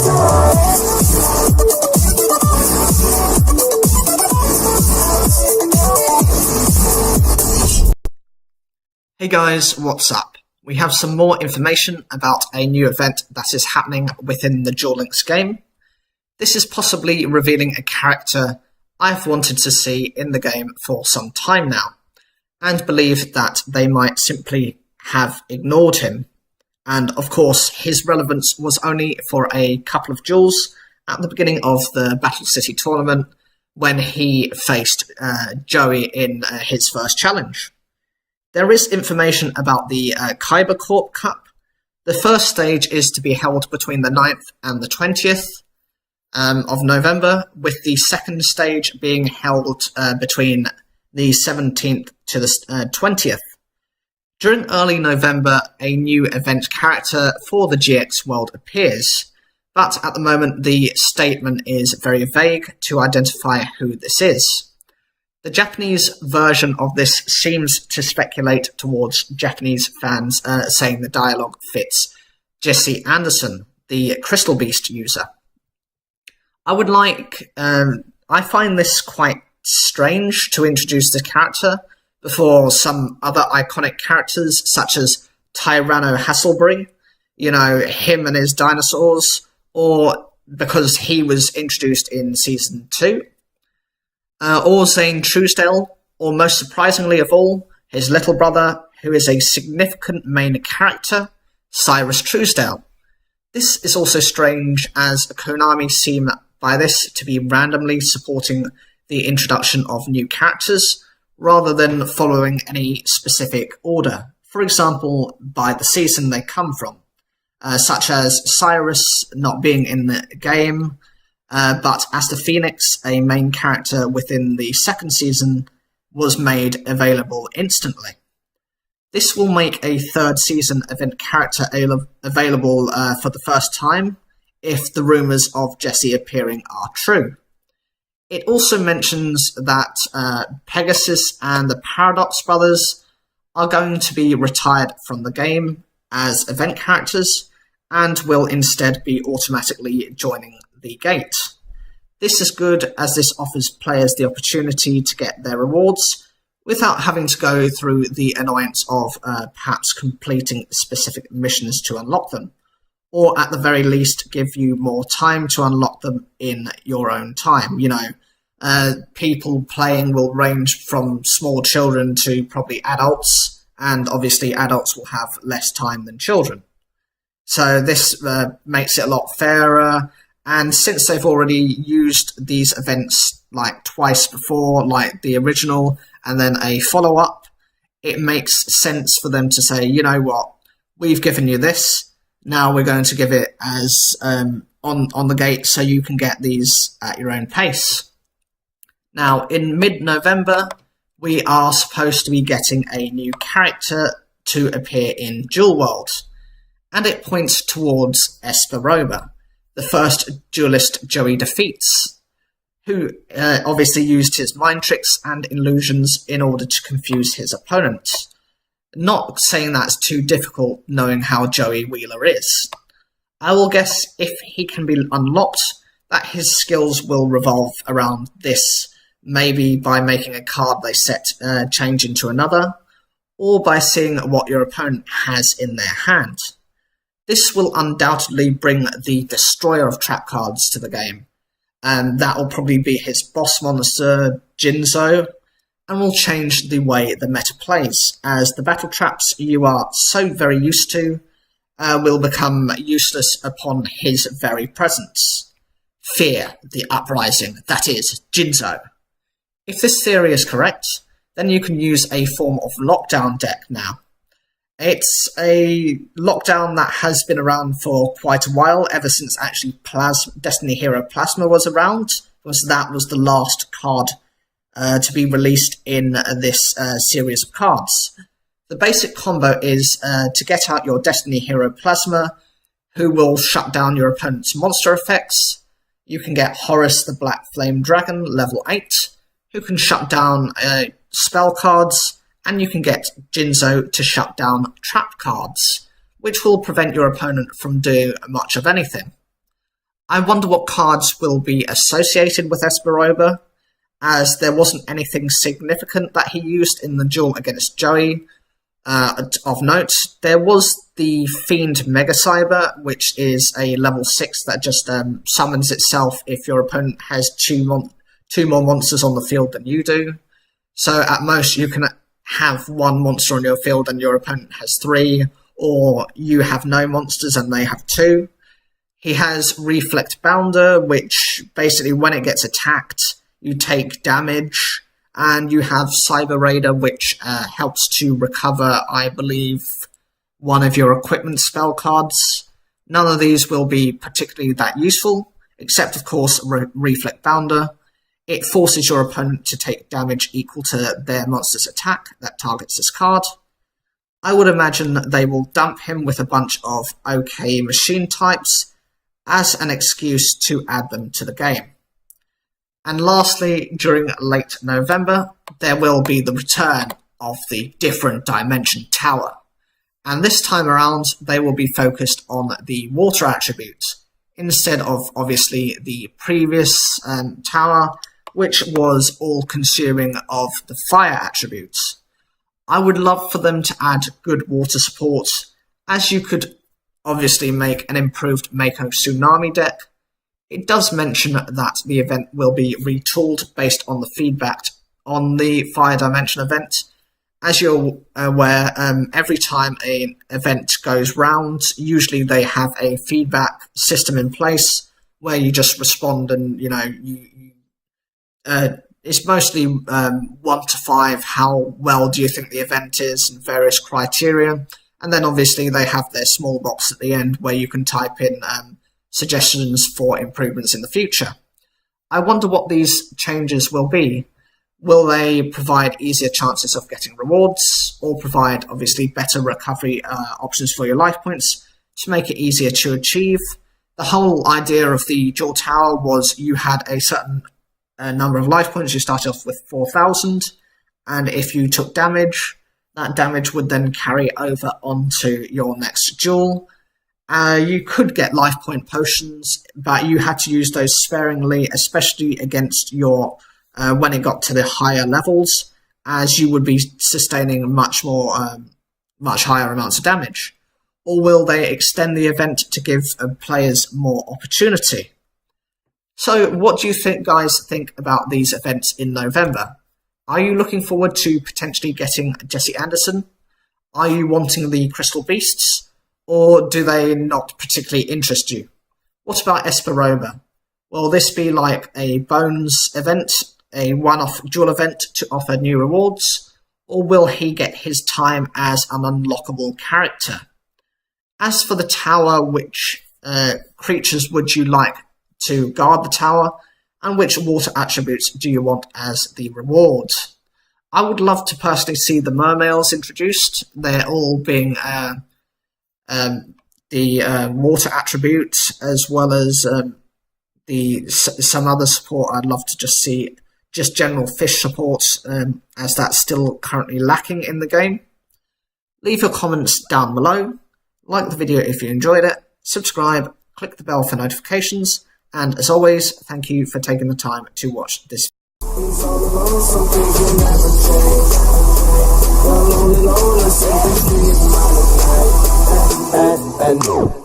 Hey guys, what's up? We have some more information about a new event that is happening within the Duel Links game. This is possibly revealing a character I've wanted to see in the game for some time now, and believe that they might simply have ignored him. And of course, his relevance was only for a couple of duels at the beginning of the Battle City tournament when he faced Joey in his first challenge. There is information about the Kyber Corp Cup. The first stage is to be held between the 9th and the 20th of November, with the second stage being held between the 17th to the 20th. During early November, a new event character for the GX world appears, but at the moment the statement is very vague to identify who this is. The Japanese version of this seems to speculate towards Japanese fans saying the dialogue fits Jesse Anderson, the Crystal Beast user. I find this quite strange to introduce the character before some other iconic characters such as Tyranno Hasselbury, him and his dinosaurs, or because he was introduced in Season 2. Or Zane Truesdale, or most surprisingly of all, his little brother, who is a significant main character, Cyrus Truesdale. This is also strange, as Konami seem by this to be randomly supporting the introduction of new characters, rather than following any specific order, for example, by the season they come from, such as Cyrus not being in the game, but as the Phoenix, a main character within the second season, was made available instantly. This will make a third season event character available for the first time, if the rumours of Jesse appearing are true. It also mentions that Pegasus and the Paradox brothers are going to be retired from the game as event characters, and will instead be automatically joining the gate. This is good, as this offers players the opportunity to get their rewards without having to go through the annoyance of perhaps completing specific missions to unlock them, or at the very least give you more time to unlock them in your own time. People playing will range from small children to probably adults, and obviously adults will have less time than children. So this makes it a lot fairer, and since they've already used these events like twice before, like the original and then a follow-up, it makes sense for them to say, you know what, we've given you this, now we're going to give it as on the gate so you can get these at your own pace. Now, in mid-November, we are supposed to be getting a new character to appear in Duel World, and it points towards Esperoba, the first duelist Joey defeats, who obviously used his mind tricks and illusions in order to confuse his opponents. Not saying that's too difficult, knowing how Joey Wheeler is. I will guess if he can be unlocked, that his skills will revolve around this, maybe by making a card they set change into another, or by seeing what your opponent has in their hand. This will undoubtedly bring the Destroyer of Trap cards to the game, and that will probably be his boss monster, Jinzo, and will change the way the meta plays, as the battle traps you are so very used to will become useless upon his very presence. Fear the uprising, that is, Jinzo. If this theory is correct, then you can use a form of lockdown deck now. It's a lockdown that has been around for quite a while, ever since actually Destiny Hero Plasma was around, because that was the last card to be released in this series of cards. The basic combo is to get out your Destiny Hero Plasma, who will shut down your opponent's monster effects. You can get Horus the Black Flame Dragon, level 8, who can shut down spell cards, and you can get Jinzo to shut down trap cards, which will prevent your opponent from doing much of anything. I wonder what cards will be associated with Esperoba, as there wasn't anything significant that he used in the duel against Joey. Of note, there was the Fiend Mega Cyber, which is a level 6 that just summons itself if your opponent has two more monsters on the field than you do. So at most you can have one monster on your field and your opponent has 3, or you have no monsters and they have 2. He has Reflect Bounder, which basically when it gets attacked, you take damage, and you have Cyber Raider, which helps to recover, I believe, one of your equipment spell cards. None of these will be particularly that useful, except of course Reflect Bounder. It forces your opponent to take damage equal to their monster's attack that targets this card. I would imagine that they will dump him with a bunch of OK machine types as an excuse to add them to the game. And lastly, during late November, there will be the return of the Different Dimension Tower. And this time around, they will be focused on the water attribute, instead of obviously the previous tower, which was all-consuming of the fire attributes. I would love for them to add good water support, as you could obviously make an improved Mako Tsunami deck. It does mention that the event will be retooled based on the feedback on the Fire Dimension event. As you're aware, every time an event goes round, usually they have a feedback system in place where you just respond and, it's mostly 1 to 5, how well do you think the event is, and various criteria. And then obviously they have their small box at the end where you can type in suggestions for improvements in the future. I wonder what these changes will be. Will they provide easier chances of getting rewards, or provide obviously better recovery options for your life points to make it easier to achieve? The whole idea of the Duel Tower was you had a certain number of life points. You started off with 4,000, and if you took damage, that damage would then carry over onto your next duel. You could get life point potions, but you had to use those sparingly, especially against your when it got to the higher levels, as you would be sustaining much higher amounts of damage. Or will they extend the event to give players more opportunity? So what do you guys think about these events in November? Are you looking forward to potentially getting Jesse Anderson? Are you wanting the Crystal Beasts? Or do they not particularly interest you? What about Esperoba? Will this be like a Bones event, a one-off duel event to offer new rewards? Or will he get his time as an unlockable character? As for the tower, which creatures would you like to guard the tower, and which water attributes do you want as the reward? I would love to personally see the mermaids introduced. They're all being the water attribute, as well as some other support. I'd love to just see just general fish support, as that's still currently lacking in the game. Leave your comments down below, like the video if you enjoyed it, subscribe, click the bell for notifications, and as always, thank you for taking the time to watch this video.